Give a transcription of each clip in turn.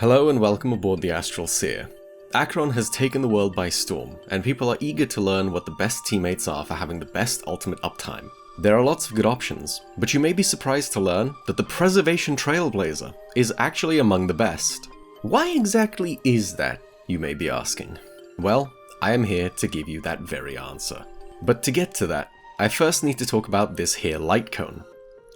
Hello and welcome aboard the Astral Seer. Acheron has taken the world by storm, and people are eager to learn what the best teammates are for having the best ultimate uptime. There are lots of good options, but you may be surprised to learn that the Preservation Trailblazer is actually among the best. Why exactly is that, you may be asking? Well, I am here to give you that very answer. But to get to that, I first need to talk about this here light cone.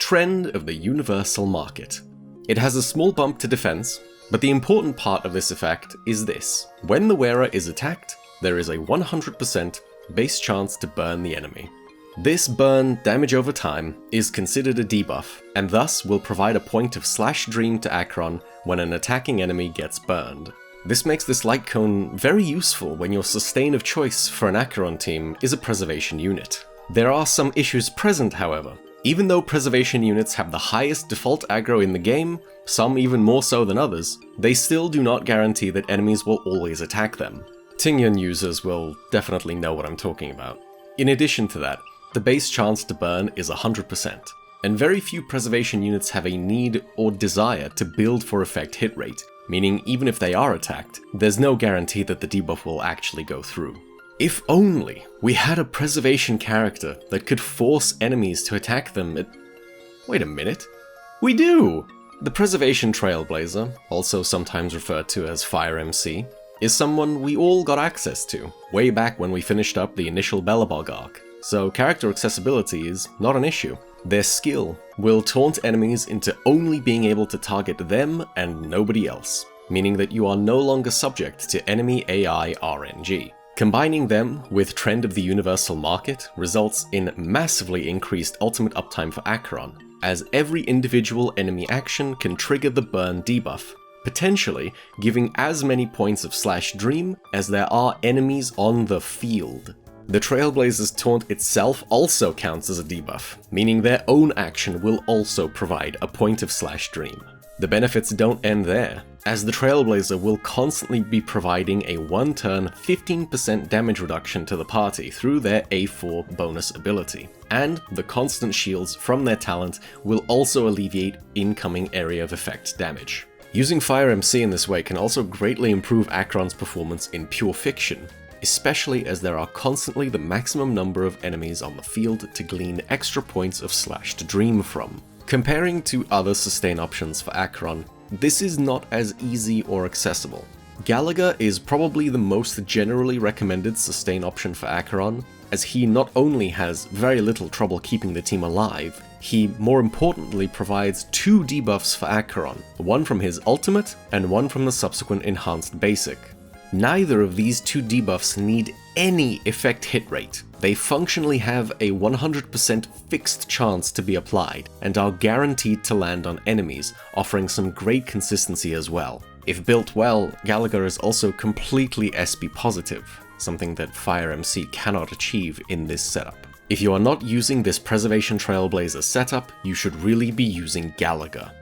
Trend of the Universal Market. It has a small bump to defense, but the important part of this effect is this. When the wearer is attacked, there is a 100% base chance to burn the enemy. This burn damage over time is considered a debuff, and thus will provide a point of slash dream to Acheron when an attacking enemy gets burned. This makes this light cone very useful when your sustain of choice for an Acheron team is a preservation unit. There are some issues present, however. Even though preservation units have the highest default aggro in the game, some even more so than others, they still do not guarantee that enemies will always attack them. Tingyun users will definitely know what I'm talking about. In addition to that, the base chance to burn is 100%, and very few preservation units have a need or desire to build for effect hit rate, meaning even if they are attacked, there's no guarantee that the debuff will actually go through. If only we had a preservation character that could force enemies to attack them at... Wait a minute. We do! The Preservation Trailblazer, also sometimes referred to as Fire MC, is someone we all got access to, way back when we finished up the initial Belobog arc, so character accessibility is not an issue. Their skill will taunt enemies into only being able to target them and nobody else, meaning that you are no longer subject to enemy AI RNG. Combining them with Trend of the Universal Market results in massively increased ultimate uptime for Acheron, as every individual enemy action can trigger the burn debuff, potentially giving as many points of slash dream as there are enemies on the field. The Trailblazer's taunt itself also counts as a debuff, meaning their own action will also provide a point of slash dream. The benefits don't end there, as the Trailblazer will constantly be providing a one-turn 15% damage reduction to the party through their A4 bonus ability, and the constant shields from their talent will also alleviate incoming area of effect damage. Using Fire MC in this way can also greatly improve Acheron's performance in pure fiction, especially as there are constantly the maximum number of enemies on the field to glean extra points of slash to dream from. Comparing to other sustain options for Acheron, this is not as easy or accessible. Gallagher is probably the most generally recommended sustain option for Acheron, as he not only has very little trouble keeping the team alive, he more importantly provides two debuffs for Acheron, one from his ultimate and one from the subsequent enhanced basic. Neither of these two debuffs need any effect hit rate. They functionally have a 100% fixed chance to be applied, and are guaranteed to land on enemies, offering some great consistency as well. If built well, Gallagher is also completely SP positive, something that Fire MC cannot achieve in this setup. If you are not using this Preservation Trailblazer setup, you should really be using Gallagher.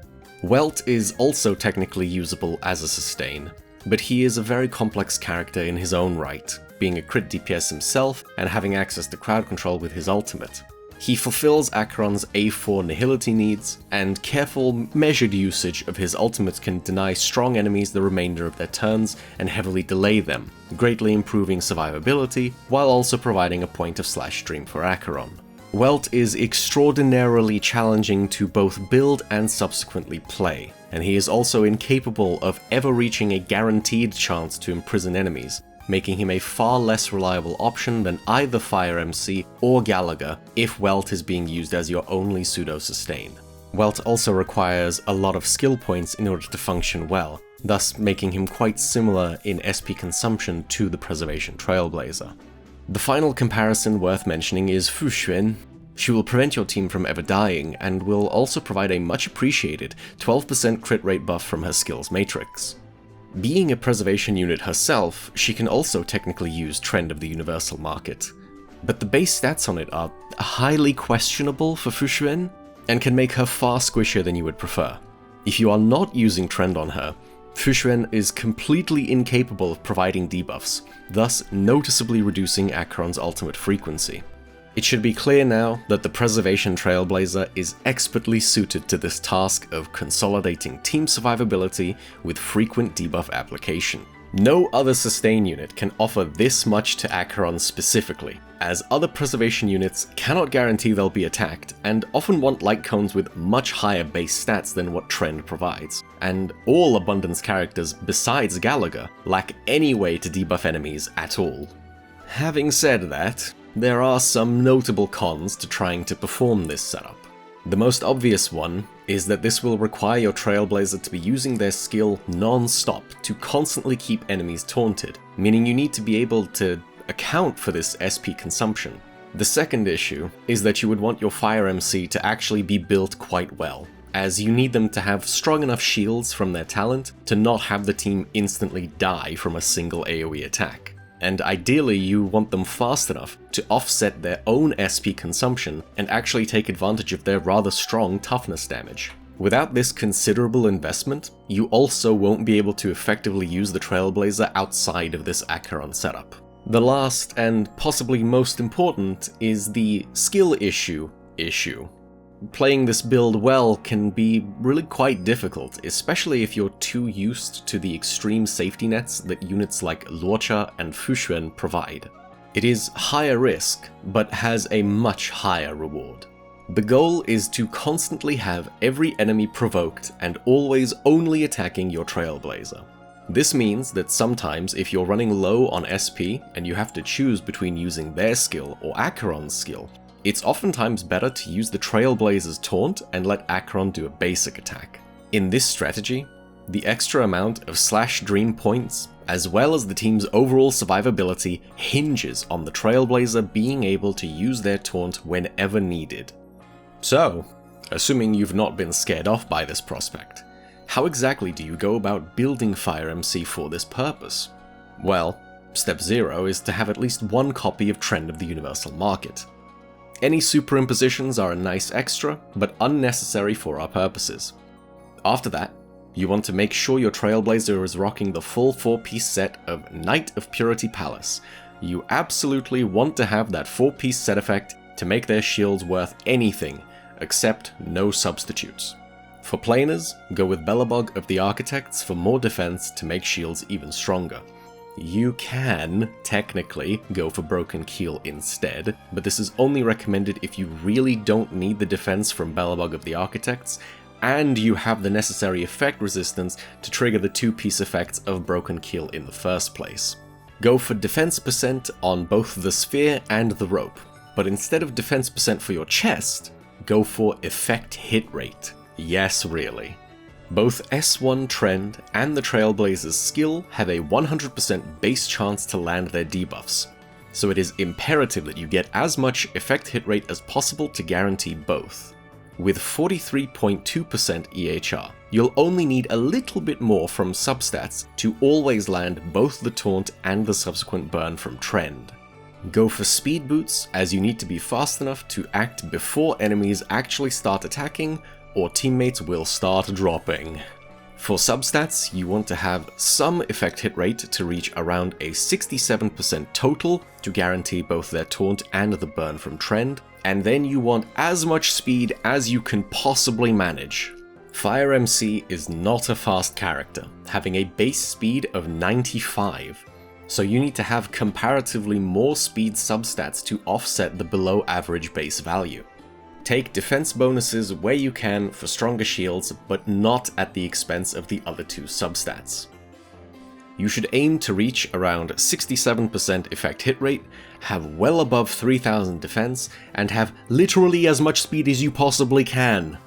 Welt is also technically usable as a sustain, but he is a very complex character in his own right, being a crit DPS himself and having access to crowd control with his ultimate. He fulfills Acheron's A4 nihility needs, and careful, measured usage of his ultimate can deny strong enemies the remainder of their turns and heavily delay them, greatly improving survivability while also providing a point of slash dream for Acheron. Welt is extraordinarily challenging to both build and subsequently play, and he is also incapable of ever reaching a guaranteed chance to imprison enemies, making him a far less reliable option than either Fire MC or Gallagher if Welt is being used as your only pseudo-sustain. Welt also requires a lot of skill points in order to function well, thus making him quite similar in SP consumption to the Preservation Trailblazer. The final comparison worth mentioning is Fuxuan. She will prevent your team from ever dying, and will also provide a much appreciated 12% crit rate buff from her skills matrix. Being a preservation unit herself, she can also technically use Trend of the Universal Market, but the base stats on it are highly questionable for Fuxuan, and can make her far squishier than you would prefer. If you are not using Trend on her, Fuxuan is completely incapable of providing debuffs, thus noticeably reducing Acheron's ultimate frequency. It should be clear now that the Preservation Trailblazer is expertly suited to this task of consolidating team survivability with frequent debuff application. No other sustain unit can offer this much to Acheron specifically, as other preservation units cannot guarantee they'll be attacked, and often want light cones with much higher base stats than what Trend provides. And all Abundance characters besides Gallagher lack any way to debuff enemies at all. Having said that, there are some notable cons to trying to perform this setup. The most obvious one is that this will require your Trailblazer to be using their skill non-stop to constantly keep enemies taunted, meaning you need to be able to account for this SP consumption. The second issue is that you would want your Fire MC to actually be built quite well, as you need them to have strong enough shields from their talent to not have the team instantly die from a single AoE attack. And ideally you want them fast enough to offset their own SP consumption and actually take advantage of their rather strong toughness damage. Without this considerable investment, you also won't be able to effectively use the Trailblazer outside of this Acheron setup. The last, and possibly most important, is the skill issue. Playing this build well can be really quite difficult, especially if you're too used to the extreme safety nets that units like Luocha and Fuxuan provide. It is higher risk, but has a much higher reward. The goal is to constantly have every enemy provoked and always only attacking your Trailblazer. This means that sometimes if you're running low on SP and you have to choose between using their skill or Acheron's skill, it's oftentimes better to use the Trailblazer's taunt and let Acheron do a basic attack. In this strategy, the extra amount of /dream points, as well as the team's overall survivability, hinges on the Trailblazer being able to use their taunt whenever needed. So, assuming you've not been scared off by this prospect, how exactly do you go about building Fire MC for this purpose? Well, step 0 is to have at least one copy of Trend of the Universal Market. Any superimpositions are a nice extra, but unnecessary for our purposes. After that, you want to make sure your Trailblazer is rocking the full 4-piece set of Knight of Purity Palace. You absolutely want to have that 4-piece set effect to make their shields worth anything, except no substitutes. For planers, go with Belobog of the Architects for more defense to make shields even stronger. You can, technically, go for Broken Keel instead, but this is only recommended if you really don't need the defense from Belobog of the Architects, and you have the necessary effect resistance to trigger the 2-piece effects of Broken Keel in the first place. Go for defense percent on both the Sphere and the Rope, but instead of defense percent for your chest, go for effect hit rate. Yes, really. Both S1 Trend and the Trailblazer's skill have a 100% base chance to land their debuffs, so it is imperative that you get as much effect hit rate as possible to guarantee both. With 43.2% EHR, you'll only need a little bit more from substats to always land both the taunt and the subsequent burn from Trend. Go for speed boots, as you need to be fast enough to act before enemies actually start attacking, or teammates will start dropping. For substats, you want to have some effect hit rate to reach around a 67% total to guarantee both their taunt and the burn from Trend, and then you want as much speed as you can possibly manage. Fire MC is not a fast character, having a base speed of 95, so you need to have comparatively more speed substats to offset the below average base value. Take defense bonuses where you can for stronger shields, but not at the expense of the other two substats. You should aim to reach around 67% effect hit rate, have well above 3000 defense, and have literally as much speed as you possibly can.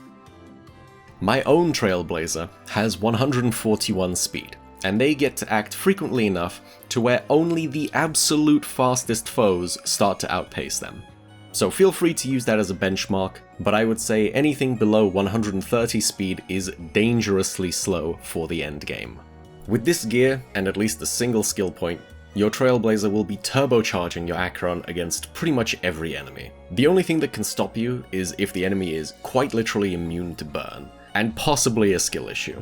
My own Trailblazer has 141 speed, and they get to act frequently enough to where only the absolute fastest foes start to outpace them. So feel free to use that as a benchmark, but I would say anything below 130 speed is dangerously slow for the end game. With this gear, and at least a single skill point, your Trailblazer will be turbocharging your Acheron against pretty much every enemy. The only thing that can stop you is if the enemy is quite literally immune to burn, and possibly a skill issue.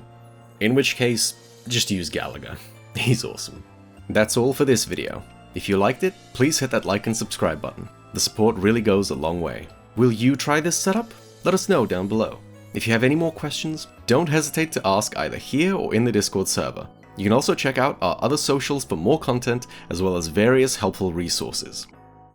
In which case, just use Gallagher. He's awesome. That's all for this video. If you liked it, please hit that like and subscribe button. The support really goes a long way. Will you try this setup? Let us know down below. If you have any more questions, don't hesitate to ask either here or in the Discord server. You can also check out our other socials for more content, as well as various helpful resources.